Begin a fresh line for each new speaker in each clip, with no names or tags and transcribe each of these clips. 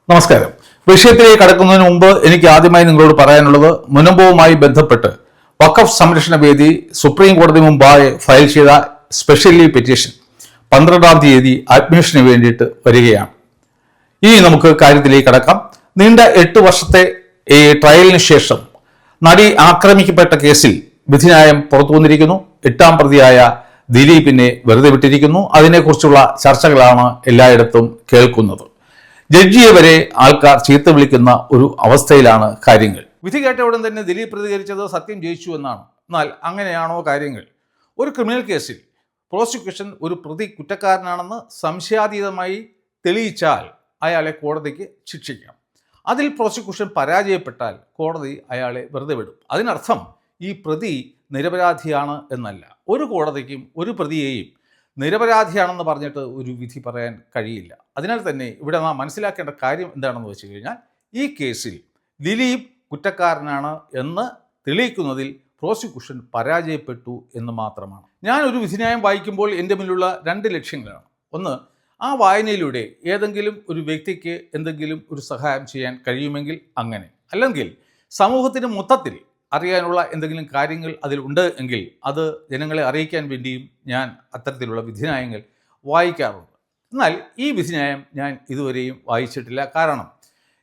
നമസ്കാരം. വിഷയത്തിലേക്ക് കടക്കുന്നതിന് മുമ്പ് എനിക്ക് ആദ്യമായി നിങ്ങളോട് പറയാനുള്ളത്, മുനമ്പവുമായി ബന്ധപ്പെട്ട് വഖഫ് സംരക്ഷണ വേദി സുപ്രീം കോടതി മുമ്പായി ഫയൽ ചെയ്ത സ്പെഷ്യൽ ലീവ് പെറ്റീഷൻ 12-ാം തീയതി അഡ്മിഷന് വേണ്ടിയിട്ട് വരികയാണ്. ഇനി നമുക്ക് കാര്യത്തിലേക്ക് കടക്കാം. നീണ്ട 8 വർഷത്തെ ട്രയലിന് ശേഷം നടി ആക്രമിക്കപ്പെട്ട കേസിൽ വിധിന്യായം പുറത്തു വന്നിരിക്കുന്നു. 8ാം പ്രതിയായ ദിലീപിനെ വെറുതെ വിട്ടിരിക്കുന്നു. അതിനെക്കുറിച്ചുള്ള ചർച്ചകളാണ് എല്ലായിടത്തും കേൾക്കുന്നത്. ജഡ്ജിയെ വരെ ആൾക്കാർ ചീത്ത വിളിക്കുന്ന ഒരു അവസ്ഥയിലാണ് കാര്യങ്ങൾ. വിധി കേട്ട ഉടൻ തന്നെ ദിലീപ് പ്രതികരിച്ചത് സത്യം ജയിച്ചു എന്നാണ്. എന്നാൽ അങ്ങനെയാണോ കാര്യങ്ങൾ? ഒരു ക്രിമിനൽ കേസിൽ പ്രോസിക്യൂഷൻ ഒരു പ്രതി കുറ്റക്കാരനാണെന്ന് സംശയാതീതമായി തെളിയിച്ചാൽ അയാളെ കോടതിക്ക് ശിക്ഷിക്കാം. അതിൽ പ്രോസിക്യൂഷൻ പരാജയപ്പെട്ടാൽ കോടതി അയാളെ വെറുതെ വിടും. അതിനർത്ഥം ഈ പ്രതി നിരപരാധിയാണ് എന്നല്ല. ഒരു കോടതിക്കും ഒരു പ്രതിയെയും നിരപരാധിയാണെന്ന് പറഞ്ഞിട്ട് ഒരു വിധി പറയാൻ കഴിയില്ല. അതിനാൽ തന്നെ ഇവിടെ നാം മനസ്സിലാക്കേണ്ട കാര്യം എന്താണെന്ന് വെച്ച് കഴിഞ്ഞാൽ, ഈ കേസിൽ ദിലീപ് കുറ്റക്കാരനാണ് എന്ന് തെളിയിക്കുന്നതിൽ പ്രോസിക്യൂഷൻ പരാജയപ്പെട്ടു എന്ന് മാത്രമാണ്. ഞാൻ ഒരു വിധിന്യായം വായിക്കുമ്പോൾ എൻ്റെ മുന്നിലുള്ള 2 ലക്ഷ്യങ്ങളാണ്. ഒന്ന്, ആ വായനയിലൂടെ ഏതെങ്കിലും ഒരു വ്യക്തിക്ക് എന്തെങ്കിലും ഒരു സഹായം ചെയ്യാൻ കഴിയുമെങ്കിൽ അങ്ങനെ, അല്ലെങ്കിൽ സമൂഹത്തിന് മൊത്തത്തിൽ അറിയാനുള്ള എന്തെങ്കിലും കാര്യങ്ങൾ അതിലുണ്ട് എങ്കിൽ അത് ജനങ്ങളെ അറിയിക്കാൻ വേണ്ടിയും ഞാൻ അത്തരത്തിലുള്ള വിധിന്യായങ്ങൾ വായിക്കാറുണ്ട്. എന്നാൽ ഈ വിധിന്യായം ഞാൻ ഇതുവരെയും വായിച്ചിട്ടില്ല. കാരണം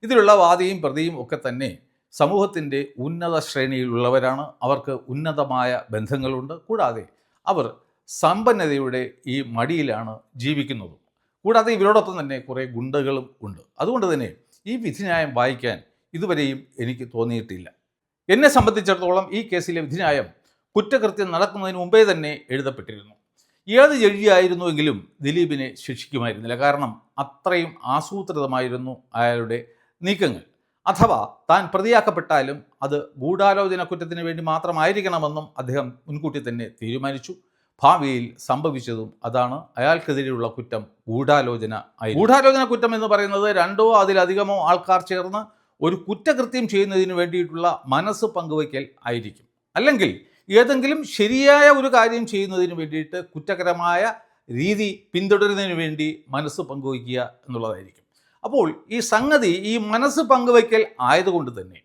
ഇതിലുള്ള വാദിയും പ്രതിയും ഒക്കെ തന്നെ സമൂഹത്തിൻ്റെ ഉന്നത ശ്രേണിയിലുള്ളവരാണ്. അവർക്ക് ഉന്നതമായ ബന്ധങ്ങളുണ്ട്. കൂടാതെ അവർ സമ്പന്നതയുടെ ഈ മടിയിലാണ് ജീവിക്കുന്നതും. കൂടാതെ ഇവരോടൊപ്പം തന്നെ കുറേ ഗുണ്ടകളും ഉണ്ട്. അതുകൊണ്ട് തന്നെ ഈ വിധിന്യായം വായിക്കാൻ ഇതുവരെയും എനിക്ക് തോന്നിയിട്ടില്ല. എന്നെ സംബന്ധിച്ചിടത്തോളം ഈ കേസിലെ വിധിന്യായം കുറ്റകൃത്യം നടക്കുന്നതിന് മുമ്പേ തന്നെ എഴുതപ്പെട്ടിരുന്നു. ഏത് ജഡ്ജിയായിരുന്നുവെങ്കിലും ദിലീപിനെ ശിക്ഷിക്കുമായിരുന്നില്ല. കാരണം അത്രയും ആസൂത്രിതമായിരുന്നു അയാളുടെ നീക്കങ്ങൾ. അഥവാ താൻ പ്രതിയാക്കപ്പെട്ടാലും അത് ഗൂഢാലോചന കുറ്റത്തിന് വേണ്ടി മാത്രമായിരിക്കണമെന്നും അദ്ദേഹം മുൻകൂട്ടി തന്നെ തീരുമാനിച്ചു. ഭാവിയിൽ സംഭവിച്ചതും അതാണ്. അയാൾക്കെതിരെയുള്ള കുറ്റം ഗൂഢാലോചന ആയി. ഗൂഢാലോചന കുറ്റം എന്ന് പറയുന്നത് 2ഓ അതിലധികമോ ആൾക്കാർ ചേർന്ന് ഒരു കുറ്റകൃത്യം ചെയ്യുന്നതിന് വേണ്ടിയിട്ടുള്ള മനസ്സ് പങ്കുവയ്ക്കൽ ആയിരിക്കും. അല്ലെങ്കിൽ ഏതെങ്കിലും ശരിയായ ഒരു കാര്യം ചെയ്യുന്നതിന് വേണ്ടിയിട്ട് കുറ്റകരമായ രീതി പിന്തുടരുന്നതിന് വേണ്ടി മനസ്സ് പങ്കുവയ്ക്കുക എന്നുള്ളതായിരിക്കും. അപ്പോൾ ഈ സംഗതി ഈ മനസ്സ് പങ്കുവയ്ക്കൽ ആയതുകൊണ്ട് തന്നെ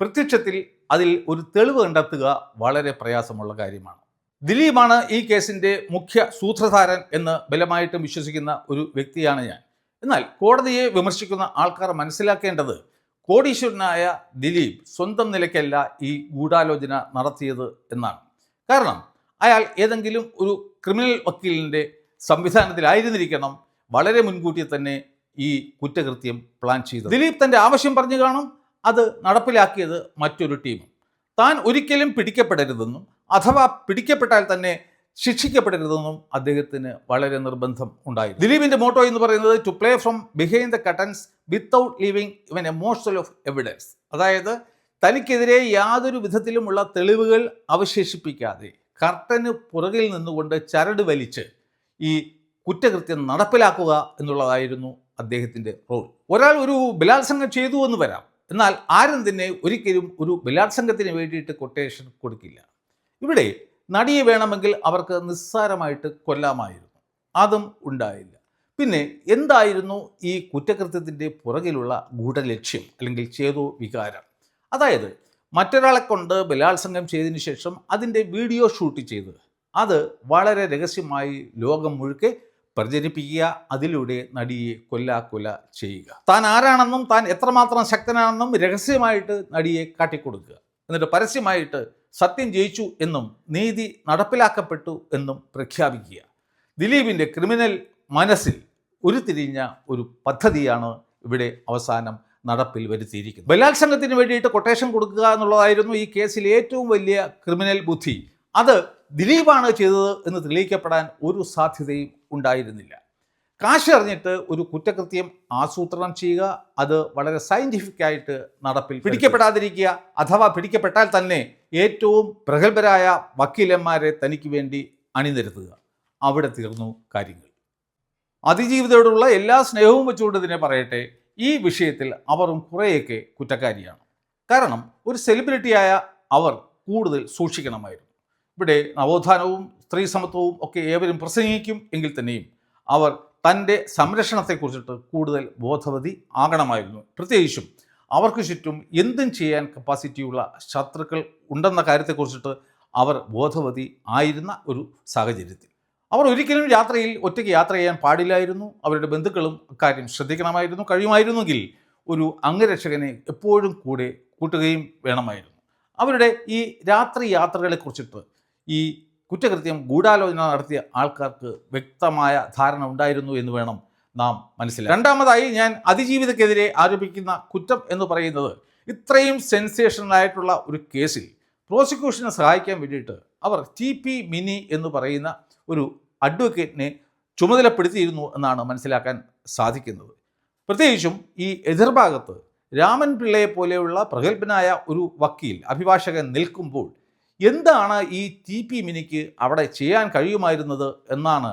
പ്രത്യക്ഷത്തിൽ അതിൽ ഒരു തെളിവ് കണ്ടെത്തുക വളരെ പ്രയാസമുള്ള കാര്യമാണ്. ദിലീപാണ് ഈ കേസിൻ്റെ മുഖ്യ സൂത്രധാരൻ എന്ന് ബലമായിട്ടും വിശ്വസിക്കുന്ന ഒരു വ്യക്തിയാണ് ഞാൻ. എന്നാൽ കോടതിയെ വിമർശിക്കുന്ന ആൾക്കാർ മനസ്സിലാക്കേണ്ടത്, കോടീശ്വരനായ ദിലീപ് സ്വന്തം നിലയ്ക്കല്ല ഈ ഗൂഢാലോചന നടത്തിയത് എന്നാണ്. കാരണം അയാൾ ഏതെങ്കിലും ഒരു ക്രിമിനൽ വക്കീലിൻ്റെ സംവിധാനത്തിലായിരുന്നിരിക്കണം വളരെ മുൻകൂട്ടി തന്നെ ഈ കുറ്റകൃത്യം പ്ലാൻ ചെയ്തത്. ദിലീപ് തൻ്റെ ആവശ്യം പറഞ്ഞു കാണും. അത് നടപ്പിലാക്കിയത് മറ്റൊരു ടീമും. താൻ ഒരിക്കലും പിടിക്കപ്പെടരുതെന്നും അഥവാ പിടിക്കപ്പെട്ടാൽ തന്നെ ശിക്ഷിക്കപ്പെടരുതെന്നും അദ്ദേഹത്തിന് വളരെ നിർബന്ധം ഉണ്ടായിരുന്നു. ദിലീപിൻ്റെ മോട്ടോ എന്ന് പറയുന്നത് to play from behind the curtains without leaving even a morsel of evidence. അതായത് തനിക്കെതിരെ യാതൊരു വിധത്തിലുമുള്ള തെളിവുകൾ അവശേഷിപ്പിക്കാതെ കർട്ടന് പുറകിൽ നിന്നുകൊണ്ട് ചരട് വലിച്ച് ഈ കുറ്റകൃത്യം നടപ്പിലാക്കുക എന്നുള്ളതായിരുന്നു അദ്ദേഹത്തിൻ്റെ റോൾ. ഒരാൾ ഒരു ബലാത്സംഗം ചെയ്തു എന്ന് വരാം. എന്നാൽ ആരും തന്നെ ഒരിക്കലും ഒരു ബലാത്സംഗത്തിന് വേണ്ടിയിട്ട് കൊട്ടേഷൻ കൊടുക്കില്ല. ഇവിടെ നടിയെ വേണമെങ്കിൽ അവർക്ക് നിസ്സാരമായിട്ട് കൊല്ലാമായിരുന്നു. അതും ഉണ്ടായില്ല. പിന്നെ എന്തായിരുന്നു ഈ കുറ്റകൃത്യത്തിൻ്റെ പുറകിലുള്ള ഗൂഢലക്ഷ്യം അല്ലെങ്കിൽ ചേതോ വികാരം? അതായത് മറ്റൊരാളെ കൊണ്ട് ബലാത്സംഗം ചെയ്തതിന് ശേഷം അതിൻ്റെ വീഡിയോ ഷൂട്ട് ചെയ്ത് അത് വളരെ രഹസ്യമായി ലോകം മുഴുക്കെ പ്രചരിപ്പിക്കുക, അതിലൂടെ നടിയെ കൊല്ല ചെയ്യുക. താൻ ആരാണെന്നും താൻ എത്രമാത്രം ശക്തനാണെന്നും രഹസ്യമായിട്ട് നടിയെ കാട്ടിക്കൊടുക്കുക. എന്നിട്ട് പരസ്യമായിട്ട് സത്യം ജയിച്ചു എന്നും നീതി നടപ്പിലാക്കപ്പെട്ടു എന്നും പ്രഖ്യാപിക്കുക. ദിലീപിൻ്റെ ക്രിമിനൽ മനസ്സിൽ ഉരുത്തിരിഞ്ഞ ഒരു പദ്ധതിയാണ് ഇവിടെ അവസാനം നടപ്പിൽ വരുത്തിയിരിക്കുന്നത്. ബലാത്സംഗത്തിന് വേണ്ടിയിട്ട് കൊട്ടേഷൻ കൊടുക്കുക എന്നുള്ളതായിരുന്നു ഈ കേസിൽ ഏറ്റവും വലിയ ക്രിമിനൽ ബുദ്ധി. അത് ദിലീപാണ് ചെയ്തത് എന്ന് തെളിയിക്കപ്പെടാൻ ഒരു സാധ്യതയും ഉണ്ടായിരുന്നില്ല. കാശ് അറിഞ്ഞിട്ട് ഒരു കുറ്റകൃത്യം ആസൂത്രണം ചെയ്യുക, അത് വളരെ സയൻറ്റിഫിക്കായിട്ട് നടപ്പിൽ പിടിക്കപ്പെടാതിരിക്കുക, അഥവാ പിടിക്കപ്പെട്ടാൽ തന്നെ ഏറ്റവും പ്രഗത്ഭരായ വക്കീലന്മാരെ തനിക്ക് വേണ്ടി അണിനിരത്തുക. അവിടെ തീർന്നു കാര്യങ്ങൾ. അതിജീവിതയോടുള്ള എല്ലാ സ്നേഹവും വെച്ചുകൊണ്ട് തന്നെ പറയട്ടെ, ഈ വിഷയത്തിൽ അവരും കുറേയൊക്കെ കുറ്റക്കാരിയാണ്. കാരണം ഒരു സെലിബ്രിറ്റിയായ അവർ കൂടുതൽ സൂക്ഷിക്കണമായിരുന്നു. ഇവിടെ നവോത്ഥാനവും സ്ത്രീ സമത്വവും ഒക്കെ ഏവരും പ്രസംഗിക്കും എങ്കിൽ തന്നെയും അവർ തൻ്റെ സംരക്ഷണത്തെക്കുറിച്ചിട്ട് കൂടുതൽ ബോധവതി ആകണമായിരുന്നു. പ്രത്യേകിച്ചും അവർക്ക് ചുറ്റും എന്തും ചെയ്യാൻ കപ്പാസിറ്റിയുള്ള ശത്രുക്കൾ ഉണ്ടെന്ന കാര്യത്തെക്കുറിച്ചിട്ട് അവർ ബോധവതി ആയിരുന്ന ഒരു സാഹചര്യത്തിൽ അവർ ഒരിക്കലും രാത്രിയിൽ ഒറ്റയ്ക്ക് യാത്ര ചെയ്യാൻ പാടില്ലായിരുന്നു. അവരുടെ ബന്ധുക്കളും അക്കാര്യം ശ്രദ്ധിക്കണമായിരുന്നു. കഴിയുമായിരുന്നെങ്കിൽ ഒരു അംഗരക്ഷകനെ എപ്പോഴും കൂടെ കൂട്ടുകയും വേണമായിരുന്നു. അവരുടെ ഈ രാത്രി യാത്രകളെക്കുറിച്ചിട്ട് ഈ കുറ്റകൃത്യം ഗൂഢാലോചന നടത്തിയ ആൾക്കാർക്ക് വ്യക്തമായ ധാരണ ഉണ്ടായിരുന്നു എന്ന് വേണം നാം മനസ്സിലാക്കാൻ. രണ്ടാമതായി ഞാൻ അതിജീവിതക്കെതിരെ ആരോപിക്കുന്ന കുറ്റം എന്ന് പറയുന്നത് ഇത്രയും സെൻസേഷണലായിട്ടുള്ള ഒരു കേസിൽ പ്രോസിക്യൂഷനെ സഹായിക്കാൻ വേണ്ടിയിട്ട് അവർ TP മിനി എന്ന് പറയുന്ന ഒരു അഡ്വക്കേറ്റിനെ ചുമതലപ്പെടുത്തിയിരുന്നു എന്നാണ് മനസ്സിലാക്കാൻ സാധിക്കുന്നത്. പ്രത്യേകിച്ചും ഈ എതിർഭാഗത്ത് രാമൻ പിള്ളയെ പോലെയുള്ള പ്രഗത്ഭനായ ഒരു വക്കീൽ അഭിഭാഷകൻ നിൽക്കുമ്പോൾ എന്താണ് ഈ TP മിനിക്ക് അവിടെ ചെയ്യാൻ കഴിയുമായിരുന്നത് എന്നാണ്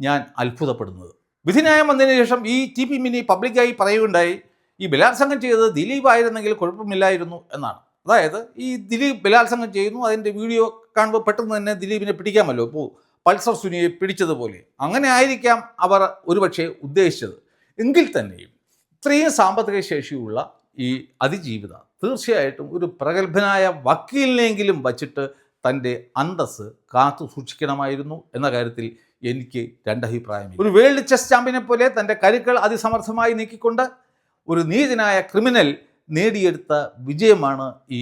ഞാൻ അത്ഭുതപ്പെടുന്നത്. വിധിന്യായം വന്നതിന് ശേഷം ഈ TP മിനി പബ്ലിക്കായി പറയുകയുണ്ടായി, ഈ ബലാത്സംഗം ചെയ്തത് ദിലീപ് ആയിരുന്നെങ്കിൽ കുഴപ്പമില്ലായിരുന്നു എന്നാണ്. അതായത് ഈ ദിലീപ് ബലാത്സംഗം ചെയ്യുന്നു, അതിൻ്റെ വീഡിയോ കാണുമ്പോൾ പെട്ടെന്ന് തന്നെ ദിലീപിനെ പിടിക്കാമല്ലോ, ഇപ്പോൾ പൾസർ സുനിയെ പിടിച്ചതുപോലെ. അങ്ങനെ ആയിരിക്കാം അവർ ഒരുപക്ഷെ ഉദ്ദേശിച്ചത്. എങ്കിൽ തന്നെയും ഇത്രയും സാമ്പത്തിക ശേഷിയുള്ള ഈ അതിജീവിത തീർച്ചയായിട്ടും ഒരു പ്രഗത്ഭനായ വക്കീലിനെങ്കിലും വച്ചിട്ട് തൻ്റെ അന്തസ്സ് കാത്തു സൂക്ഷിക്കണമായിരുന്നു എന്ന കാര്യത്തിൽ എനിക്ക് രണ്ടഭിപ്രായമില്ല. ഒരു വേൾഡ് ചെസ് ചാമ്പ്യനെ പോലെ തൻ്റെ കരുക്കൾ അതിസമർത്ഥമായി നീക്കിക്കൊണ്ട് ഒരു നീചനായ ക്രിമിനൽ നേടിയെടുത്ത വിജയമാണ് ഈ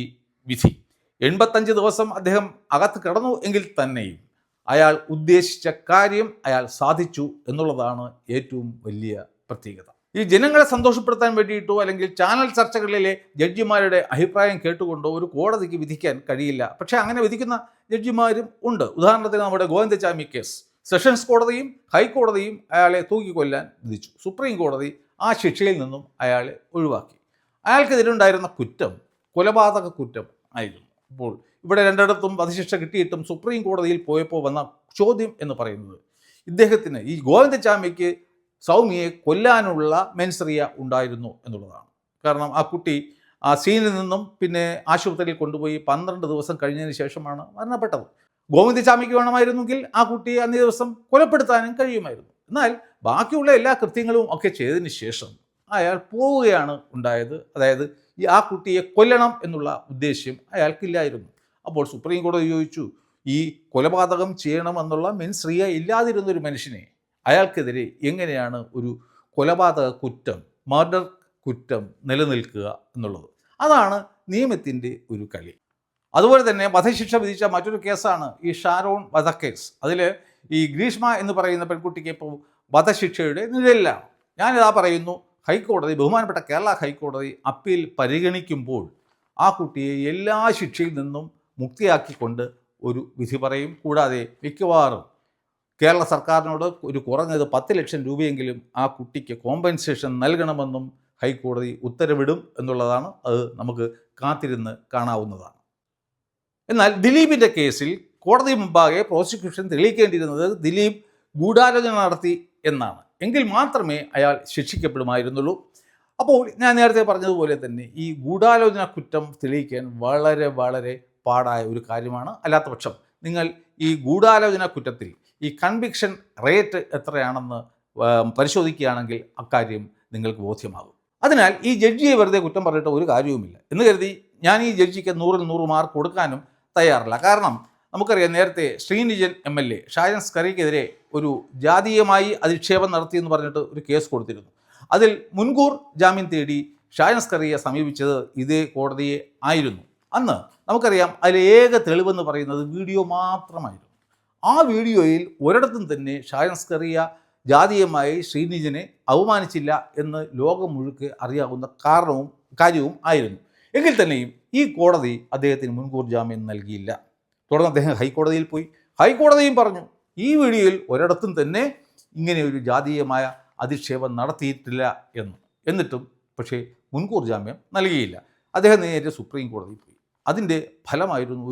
വിധി. 85 ദിവസം അദ്ദേഹം അകത്ത് കിടന്നു എങ്കിൽ തന്നെയും അയാൾ ഉദ്ദേശിച്ച കാര്യം അയാൾ സാധിച്ചു എന്നുള്ളതാണ് ഏറ്റവും വലിയ പ്രത്യേകത. ഈ ജനങ്ങളെ സന്തോഷപ്പെടുത്താൻ വേണ്ടിയിട്ടോ അല്ലെങ്കിൽ ചാനൽ ചർച്ചകളിലെ ജഡ്ജിമാരുടെ അഭിപ്രായം കേട്ടുകൊണ്ടോ ഒരു കോടതിക്ക് വിധിക്കാൻ കഴിയില്ല. പക്ഷേ അങ്ങനെ വിധിക്കുന്ന ജഡ്ജിമാരും ഉണ്ട്. ഉദാഹരണത്തിന് നമ്മുടെ ഗോവിന്ദചാമി കേസ് സെഷൻസ് കോടതിയും ഹൈക്കോടതിയും അയാളെ തൂക്കിക്കൊല്ലാൻ വിധിച്ചു. സുപ്രീം കോടതി ആ ശിക്ഷയിൽ നിന്നും അയാളെ ഒഴിവാക്കി. അയാൾക്കെതിരുണ്ടായിരുന്ന കുറ്റം കൊലപാതക കുറ്റം ആയിരുന്നു. അപ്പോൾ ഇവിടെ രണ്ടിടത്തും വധശിക്ഷ കിട്ടിയിട്ടും സുപ്രീം കോടതിയിൽ പോയപ്പോൾ വന്ന ചോദ്യം എന്ന് പറയുന്നത് ഇദ്ദേഹത്തിന് ഈ ഗോവിന്ദചാമിക്ക് സൗമ്യയെ കൊല്ലാനുള്ള മെൻസറിയ ഉണ്ടായിരുന്നു എന്നുള്ളതാണ്. കാരണം ആ കുട്ടി ആ സീനിൽ നിന്നും പിന്നെ ആശുപത്രിയിൽ കൊണ്ടുപോയി 12 ദിവസം കഴിഞ്ഞതിന് ശേഷമാണ് മരണപ്പെട്ടത്. ഗോവിന്ദചാമിക്ക് വേണമായിരുന്നെങ്കിൽ ആ കുട്ടിയെ അന്നേ ദിവസം കൊലപ്പെടുത്താനും കഴിയുമായിരുന്നു. എന്നാൽ ബാക്കിയുള്ള എല്ലാ കൃത്യങ്ങളും ഒക്കെ ചെയ്തതിന് ശേഷം അയാൾ പോവുകയാണ് ഉണ്ടായത്. അതായത് ആ കുട്ടിയെ കൊല്ലണം എന്നുള്ള ഉദ്ദേശ്യം അയാൾക്കില്ലായിരുന്നു. അപ്പോൾ സുപ്രീം കോടതി ചോദിച്ചു, ഈ കൊലപാതകം ചെയ്യണമെന്നുള്ള മെൻസറിയ ഇല്ലാതിരുന്നൊരു മനുഷ്യനെ അയാൾക്കെതിരെ എങ്ങനെയാണ് ഒരു കൊലപാതക കുറ്റം, മർഡർ കുറ്റം നിലനിൽക്കുക എന്നുള്ളത്. അതാണ് നിയമത്തിൻ്റെ ഒരു കളി. അതുപോലെ തന്നെ വധശിക്ഷ വിധിച്ച മറ്റൊരു കേസാണ് ഈ ഷാരോൺ വധക്കേസ്. അതിൽ ഈ ഗ്രീഷ്മ എന്ന് പറയുന്ന പെൺകുട്ടിക്ക് ഇപ്പോൾ വധശിക്ഷയുടെ നിഴലിലാണ്. ഞാനിതാ പറയുന്നു, ഹൈക്കോടതി, ബഹുമാനപ്പെട്ട കേരള ഹൈക്കോടതി അപ്പീൽ പരിഗണിക്കുമ്പോൾ ആ കുട്ടിയെ എല്ലാ ശിക്ഷയിൽ നിന്നും മുക്തിയാക്കിക്കൊണ്ട് ഒരു വിധി പറയും. കൂടാതെ മിക്കവാറും കേരള സർക്കാരിനോട് ഒരു കുറഞ്ഞത് 10 ലക്ഷം രൂപയെങ്കിലും ആ കുട്ടിക്ക് കോമ്പൻസേഷൻ നൽകണമെന്നും ഹൈക്കോടതി ഉത്തരവിടും എന്നുള്ളതാണ്. അത് നമുക്ക് കാത്തിരുന്ന് കാണാവുന്നതാണ്. എന്നാൽ ദിലീപിൻ്റെ കേസിൽ കോടതി മുമ്പാകെ പ്രോസിക്യൂഷൻ തെളിയിക്കേണ്ടിയിരുന്നത് ദിലീപ് ഗൂഢാലോചന നടത്തി എന്നാണ്. എങ്കിൽ മാത്രമേ അയാൾ ശിക്ഷിക്കപ്പെടുമായിരുന്നുള്ളൂ. അപ്പോൾ ഞാൻ നേരത്തെ പറഞ്ഞതുപോലെ തന്നെ ഈ ഗൂഢാലോചന കുറ്റം തെളിയിക്കാൻ വളരെ വളരെ പാടായ ഒരു കാര്യമാണ്. അല്ലാത്ത പക്ഷം നിങ്ങൾ ഈ ഗൂഢാലോചന കുറ്റത്തിൽ ഈ കൺവിക്ഷൻ റേറ്റ് എത്രയാണെന്ന് പരിശോധിക്കുകയാണെങ്കിൽ അക്കാര്യം നിങ്ങൾക്ക് ബോധ്യമാകും. അതിനാൽ ഈ ജഡ്ജിയെ വെറുതെ കുറ്റം പറഞ്ഞിട്ട് ഒരു കാര്യവുമില്ല എന്ന് കരുതി ഞാൻ ഈ ജഡ്ജിക്ക് 100-ൽ 100 മാർക്ക് കൊടുക്കാനും തയ്യാറില്ല. കാരണം നമുക്കറിയാം, നേരത്തെ ശ്രീനിജൻ MLA ഷാജൻ സ്കറിയക്കെതിരെ ഒരു ജാതീയമായി അധിക്ഷേപം നടത്തിയെന്ന് പറഞ്ഞിട്ട് ഒരു കേസ് കൊടുത്തിരുന്നു. അതിൽ മുൻകൂർ ജാമ്യം തേടി ഷാജൻ സ്കറിയെ സമീപിച്ചത് ഇതേ കോടതിയെ ആയിരുന്നു. അന്ന് നമുക്കറിയാം അതിലെ ഏക തെളിവെന്ന് പറയുന്നത് വീഡിയോ മാത്രമായിരുന്നു. ആ വീഡിയോയിൽ ഒരിടത്തും തന്നെ ഷാജൻ സ്കറിയ ജാതീയമായി ശ്രീനിജനെ അവമാനിച്ചില്ല എന്ന് ലോകം മുഴുക്കെ അറിയാവുന്ന കാര്യവും ആയിരുന്നു. എങ്കിൽ തന്നെയും ഈ കോടതി അദ്ദേഹത്തിന് മുൻകൂർ ജാമ്യം നൽകിയില്ല. തുടർന്ന് അദ്ദേഹം ഹൈക്കോടതിയിൽ പോയി. ഹൈക്കോടതിയും പറഞ്ഞു ഈ വീഡിയോയിൽ ഒരിടത്തും തന്നെ ഇങ്ങനെ ഒരു ജാതീയമായ അധിക്ഷേപം നടത്തിയിട്ടില്ല എന്ന്. എന്നിട്ടും പക്ഷേ മുൻകൂർ ജാമ്യം നൽകിയില്ല. അദ്ദേഹം നേരെ സുപ്രീം കോടതിയിൽ പോയി. അതിൻ്റെ ഫലമായിരുന്നു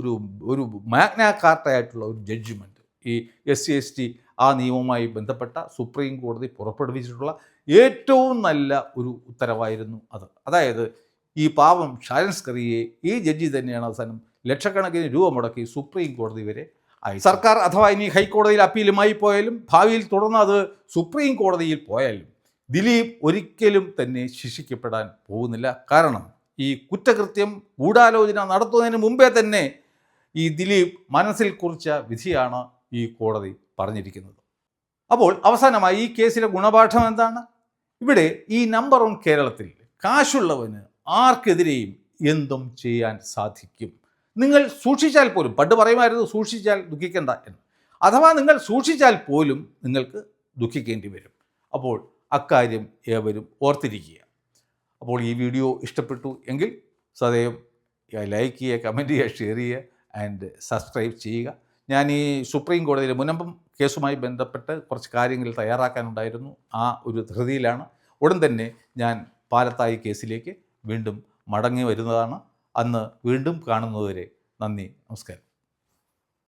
ഒരു മാഗ്നാ കാർട്ടയായിട്ടുള്ള ഒരു ജഡ്ജ്മെൻറ്റ്. ഈ SC/ST ആ നിയമവുമായി ബന്ധപ്പെട്ട സുപ്രീം കോടതി പുറപ്പെടുവിച്ചിട്ടുള്ള ഏറ്റവും നല്ല ഒരു ഉത്തരവായിരുന്നു അത്. അതായത് ഈ പാവം ഷാജൻ സ്കറിയയെ ഈ ജഡ്ജി തന്നെയാണ് അവസാനം ലക്ഷക്കണക്കിന് രൂപ മുടക്കി സുപ്രീം കോടതി വരെ സർക്കാർ അഥവാ ഇനി ഹൈക്കോടതിയിൽ അപ്പീലുമായി പോയാലും ഭാവിയിൽ തുടർന്ന് അത് സുപ്രീം കോടതിയിൽ പോയാലും ദിലീപ് ഒരിക്കലും തന്നെ ശിക്ഷിക്കപ്പെടാൻ പോകുന്നില്ല. കാരണം ഈ കുറ്റകൃത്യം ഗൂഢാലോചന നടത്തുന്നതിന് മുമ്പേ തന്നെ ഈ ദിലീപ് മനസ്സിൽ കുറിച്ച വിധിയാണ് ഈ കോടതി പറഞ്ഞിരിക്കുന്നത്. അപ്പോൾ അവസാനമായി ഈ കേസിലെ ഗുണപാഠം എന്താണ്? ഇവിടെ ഈ നമ്പർ 1 കേരളത്തിൽ കാശുള്ളവന് ആർക്കെതിരെയും എന്തും ചെയ്യാൻ സാധിക്കും. നിങ്ങൾ സൂക്ഷിച്ചാൽ പോലും, പണ്ട് പറയുമായിരുന്നു സൂക്ഷിച്ചാൽ ദുഃഖിക്കേണ്ട എന്ന്, അഥവാ നിങ്ങൾ സൂക്ഷിച്ചാൽ പോലും നിങ്ങൾക്ക് ദുഃഖിക്കേണ്ടി വരും. അപ്പോൾ അക്കാര്യം ഏവരും ഓർത്തിരിക്കുക. അപ്പോൾ ഈ വീഡിയോ ഇഷ്ടപ്പെട്ടു എങ്കിൽ സദയം ലൈക്ക് ചെയ്യുക, കമൻറ്റ് ചെയ്യുക, ഷെയർ ചെയ്യുക ആൻഡ് സബ്സ്ക്രൈബ് ചെയ്യുക. ഞാൻ ഈ സുപ്രീം കോടതിയിലെ മുനമ്പം കേസുമായി ബന്ധപ്പെട്ട് കുറച്ച് കാര്യങ്ങൾ തയ്യാറാക്കാനുണ്ടായിരുന്നു. ആ ഒരു ധൃതിയിലാണ്. ഉടൻ തന്നെ ഞാൻ പാലത്തായി കേസിലേക്ക് വീണ്ടും മടങ്ങി വരുന്നതാണ്. അന്ന് വീണ്ടും കാണുന്നതുവരെ നന്ദി, നമസ്കാരം.